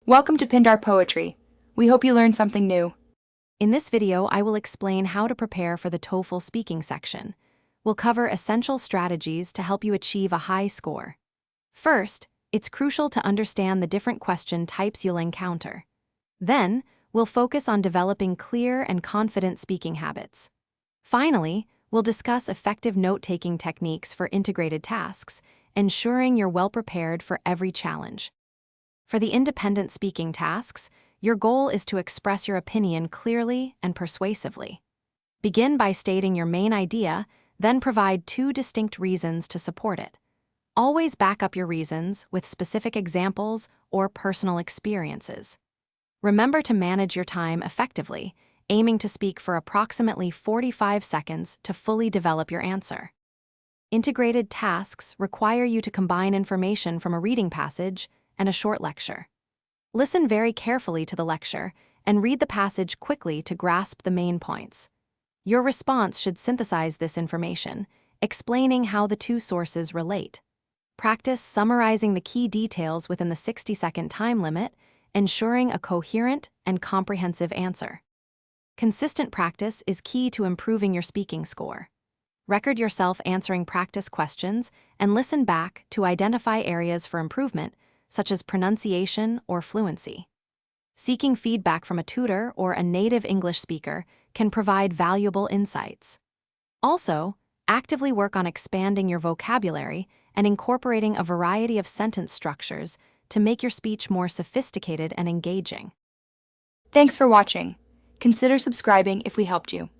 Welcome to Pindar Poetry. We hope you learned something new. In this video, I will explain how to prepare for the TOEFL speaking section. We'll cover essential strategies to help you achieve a high score. First, it's crucial to understand the different question types you'll encounter. Then, we'll focus on developing clear and confident speaking habits. Finally, we'll discuss effective note-taking techniques for integrated tasks, ensuring you're well prepared for every challenge. For the independent speaking tasks, your goal is to express your opinion clearly and persuasively. Begin by stating your main idea, then provide two distinct reasons to support it. Always back up your reasons with specific examples or personal experiences. Remember to manage your time effectively, aiming to speak for approximately 45 seconds to fully develop your answer. Integrated tasks require you to combine information from a reading passage and a short lecture. Listen very carefully to the lecture and read the passage quickly to grasp the main points. Your response should synthesize this information, explaining how the two sources relate. Practice summarizing the key details within the 60-second time limit, ensuring a coherent and comprehensive answer. Consistent practice is key to improving your speaking score. Record yourself answering practice questions and listen back to identify areas for improvement, such as pronunciation or fluency. Seeking feedback from a tutor or a native English speaker can provide valuable insights. Also, actively work on expanding your vocabulary and incorporating a variety of sentence structures to make your speech more sophisticated and engaging. Thanks for watching. Consider subscribing if we helped you.